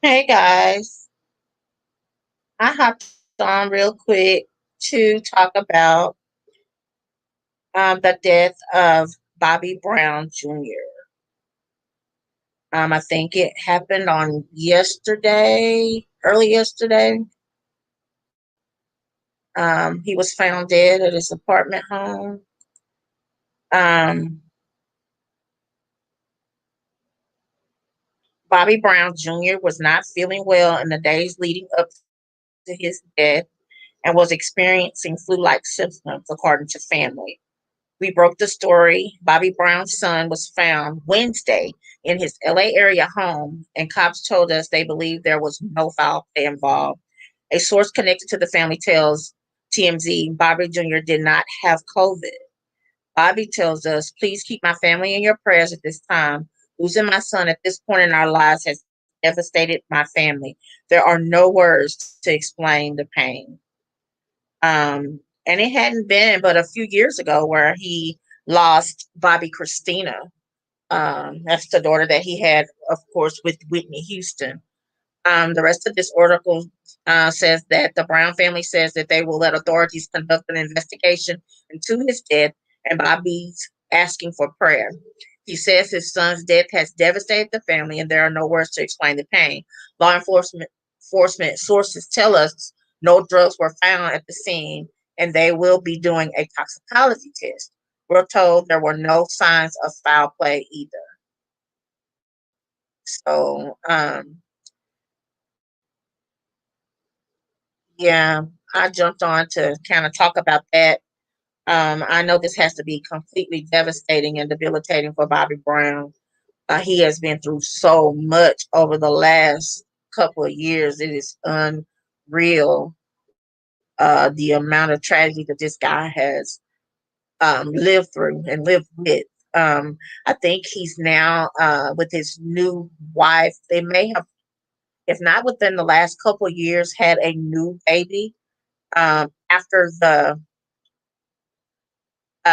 Hey guys, I hopped on real quick to talk about the death of Bobby Brown Jr. I think it happened on yesterday, early yesterday. He was found dead at his apartment home. Um, Bobby Brown Jr. was not feeling well in the days leading up to his death and was experiencing flu like symptoms, according to family. We broke the story. Bobby Brown's son was found Wednesday in his LA area home, and cops told us they believe there was no foul play involved. A source connected to the family tells TMZ Bobby Jr. did not have COVID. Bobby tells us, please keep my family in your prayers at this time. Losing my son at this point in our lives has devastated my family. There are no words to explain the pain. And it hadn't been but a few years ago where he lost Bobbi Kristina. That's the daughter that he had, of course, with Whitney Houston. The rest of this article says that the Brown family says that they will let authorities conduct an investigation into his death, and Bobby's asking for prayer. He says his son's death has devastated the family, and there are no words to explain the pain. Law enforcement sources tell us no drugs were found at the scene, and they will be doing a toxicology test. We're told there were no signs of foul play either. So, yeah, I jumped on to kind of talk about that. I know this has to be completely devastating and debilitating for Bobby Brown. He has been through so much over the last couple of years. It is unreal, the amount of tragedy that this guy has lived through and lived with. I think he's now with his new wife. They may have, if not within the last couple of years, had a new baby. After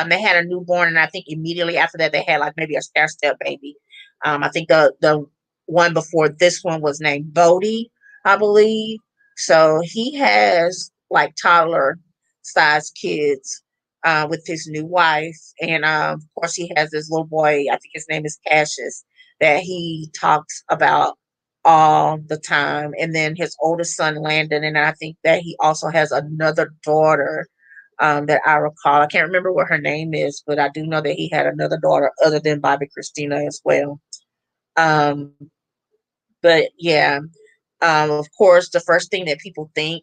they had a newborn, and I think immediately after that they had like maybe a stair step baby. I think the one before this one was named Bodie, I believe. So he has like toddler sized kids with his new wife, and of course he has this little boy. I think his name is Cassius that he talks about all the time, and then his oldest son Landon, and I think that he also has another daughter that I recall. I can't remember what her name is, but I do know that he had another daughter other than Bobbi Kristina as well. Um, but yeah, of course, the first thing that people think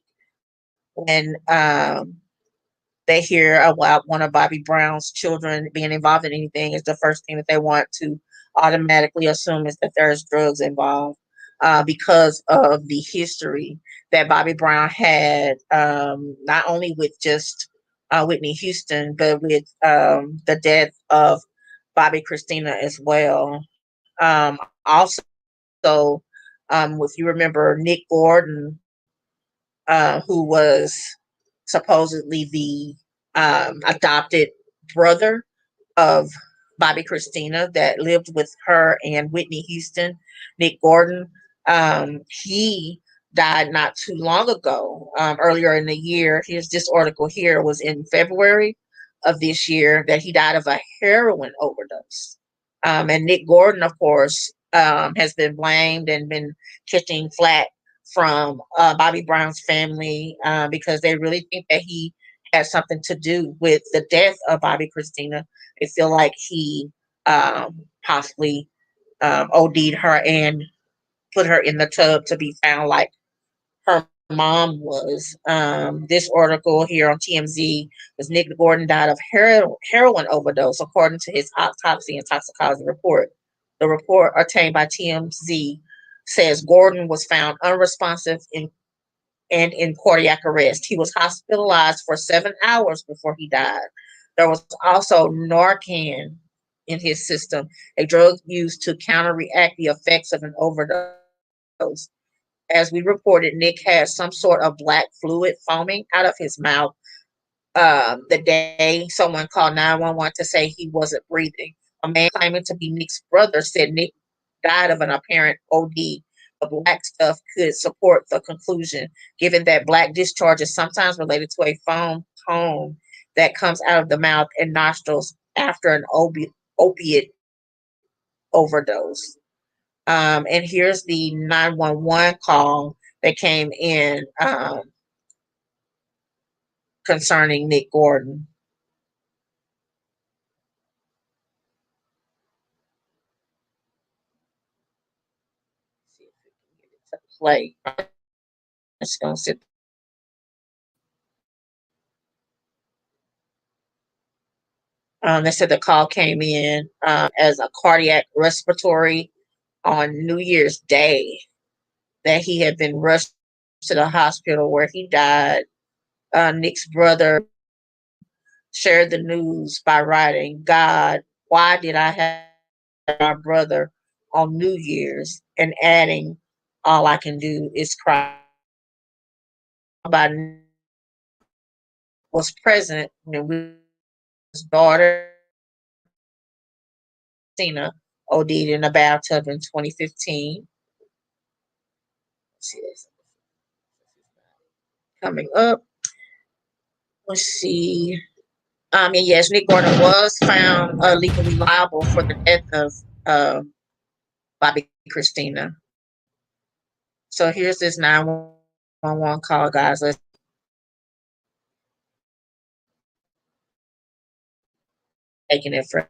when they hear about one of Bobby Brown's children being involved in anything is the first thing that they want to automatically assume is that there's drugs involved. Because of the history that Bobby Brown had, not only with just Whitney Houston, but with the death of Bobbi Kristina as well. Also, if you remember Nick Gordon, who was supposedly the adopted brother of Bobbi Kristina that lived with her and Whitney Houston, Nick Gordon. He died not too long ago, earlier in the year. Here's this article here was in February of this year that he died of a heroin overdose. And Nick Gordon, of course, has been blamed and been catching flack from Bobby Brown's family because they really think that he had something to do with the death of Bobbi Kristina. They feel like he possibly OD'd her and put her in the tub to be found like her mom was. This article here on TMZ was Nick Gordon died of heroin overdose, according to his autopsy and toxicology report. The report obtained by TMZ says Gordon was found unresponsive and in cardiac arrest. He was hospitalized for 7 hours before he died. There was also Narcan in his system, a drug used to counteract the effects of an overdose. As we reported, Nick had some sort of black fluid foaming out of his mouth the day someone called 911 to say he wasn't breathing. A man claiming to be Nick's brother said Nick died of an apparent OD black stuff could support the conclusion, given that black discharge is sometimes related to a foam cone that comes out of the mouth and nostrils after an opiate overdose. And here's the 911 call that came in concerning Nick Gordon. See if we can get it to play. It's going to sit. They said the call came in as a cardiac respiratory on New Year's Day, that he had been rushed to the hospital where he died. Nick's brother shared the news by writing, "God, why did I have my brother on New Year's?" and adding, "All I can do is cry." By was present when his daughter Tina OD'd in a bathtub in 2015. Let's see this coming up. Let's see. And yes, Nick Gordon was found legally liable for the death of Bobbi Kristina. So here's this 911 call, guys. Let's taking it for.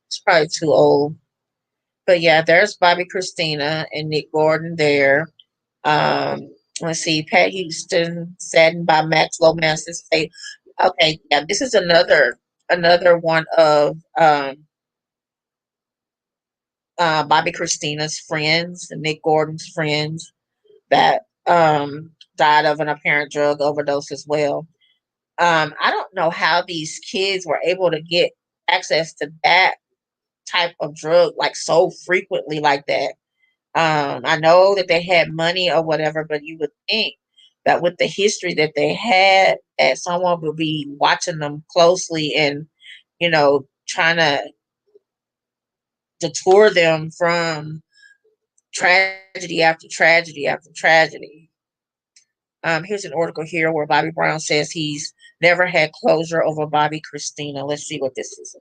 It's probably too old. But yeah, there's Bobbi Kristina and Nick Gordon there. Let's see, Pat Houston, saddened by Max Lomax's fate. Okay, yeah, this is another one of Bobbi Kristina's friends, Nick Gordon's friends, that died of an apparent drug overdose as well. I don't know how these kids were able to get access to that type of drug like so frequently like that. I know that they had money or whatever, but you would think that with the history that they had, that someone would be watching them closely and, trying to detour them from tragedy after tragedy after tragedy. Here's an article here where Bobby Brown says he's never had closure over Bobbi Kristina. Let's see what this is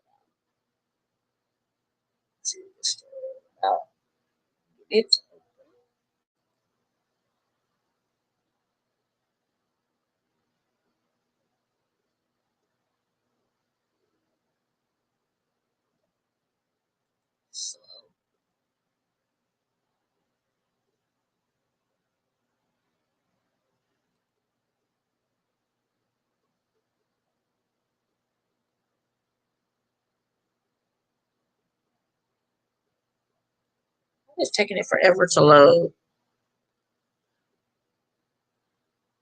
about. It's it's taking it forever to load.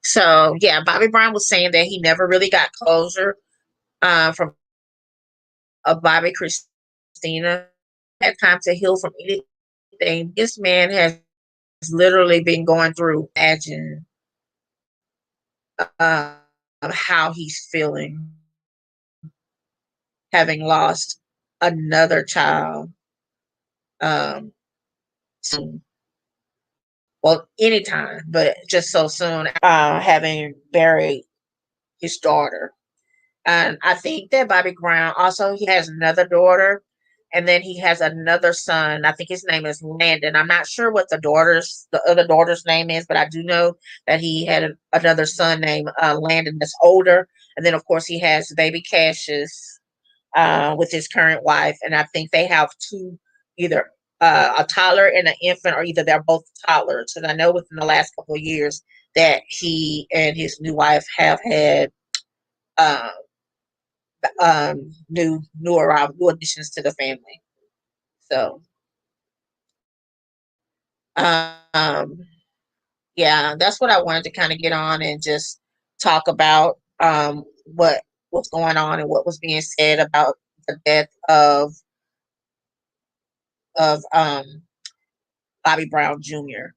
So yeah, Bobby Brown was saying that he never really got closure from Bobbi Kristina. Had time to heal from anything. This man has literally been going through. Imagine uh, how he's feeling, having lost another child. Um, soon. Well, anytime, but just so soon. Having buried his daughter. And I think that Bobby Brown also he has another daughter, and then he has another son. I think his name is Landon. I'm not sure what the other daughter's name is, but I do know that he had another son named Landon that's older. And then of course he has baby Cassius with his current wife, and I think they have two, either a toddler and an infant, or either they're both toddlers. And I know within the last couple of years that he and his new wife have had. Uh, new additions to the family. So um yeah, that's what I wanted to kind of get on and just talk about what what's going on and what was being said about the death of Bobby Brown Jr.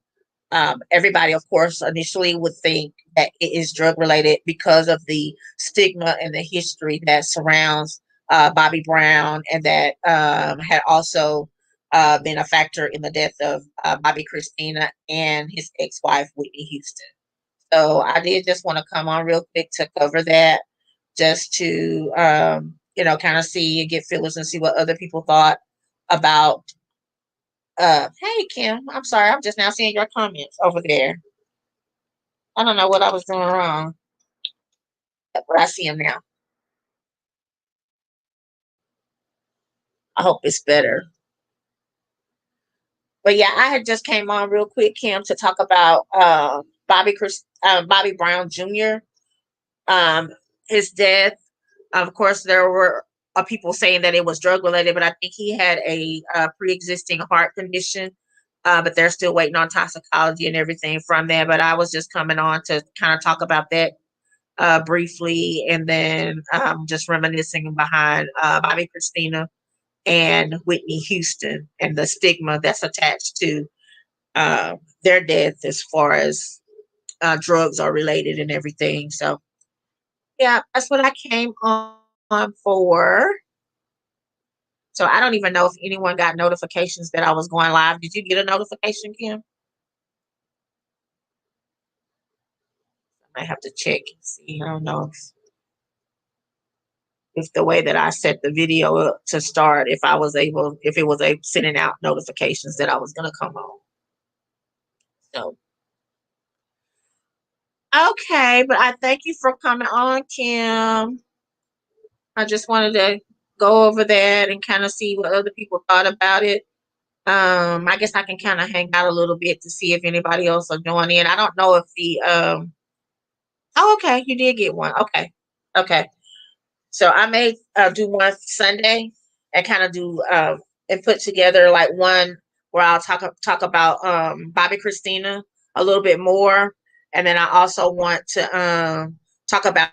Everybody, of course, initially would think that it is drug related because of the stigma and the history that surrounds Bobby Brown, and that had also been a factor in the death of Bobbi Kristina and his ex-wife Whitney Houston. So I did just want to come on real quick to cover that, just to kind of see and get feelings and see what other people thought about. Hey Kim, I'm sorry, I'm just now seeing your comments over there. I don't know what I was doing wrong, but I see them now. I hope it's better. But yeah, I had just came on real quick, Kim, to talk about Bobby Brown Jr. Um, his death. Of course, there were people saying that it was drug related, but I think he had a pre-existing heart condition. But they're still waiting on toxicology and everything from that. But I was just coming on to kind of talk about that briefly, and then just reminiscing behind Bobbi Kristina and Whitney Houston and the stigma that's attached to their death as far as drugs are related and everything. So, yeah, that's what I came on for. So, I don't even know if anyone got notifications that I was going live. Did you get a notification, Kim? I might have to check and see. I don't know if the way that I set the video up to start, if it was sending out notifications that I was going to come on. So, okay, but I thank you for coming on, Kim. I just wanted to go over that and kind of see what other people thought about it. I guess I can kind of hang out a little bit to see if anybody else will join in. I don't know if oh, okay, you did get one. Okay. Okay. So I may do one Sunday and kind of do and put together like one where I'll talk about Bobbi Kristina a little bit more, and then I also want to talk about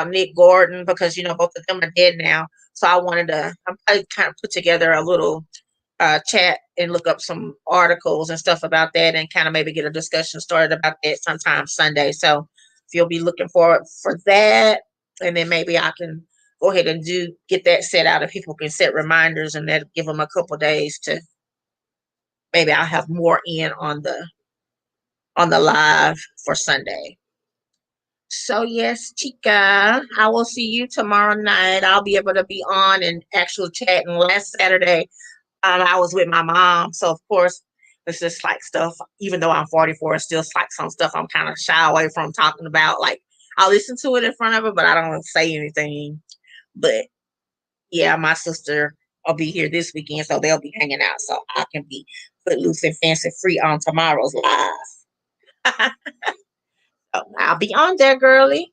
Nick Gordon, because both of them are dead now. So I'm probably kind of put together a little chat and look up some articles and stuff about that, and kind of maybe get a discussion started about that sometime Sunday. So if you'll be looking forward for that, and then maybe I can go ahead and get that set out, if people can set reminders, and that give them a couple days to, maybe I'll have more in on the live for Sunday. So yes, Chica, I will see you tomorrow night. I'll be able to be on and actual chat. And last Saturday, I was with my mom, so of course it's just like stuff. Even though I'm 44, it's still like some stuff I'm kind of shy away from talking about. Like, I'll listen to it in front of her, but I don't say anything. But yeah, my sister will be here this weekend, so they'll be hanging out, so I can be put loose and fancy free on tomorrow's live. So I'll be on there, girly.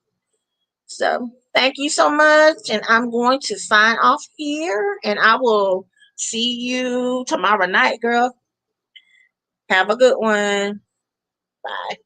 So thank you so much. And I'm going to sign off here, and I will see you tomorrow night, girl. Have a good one. Bye.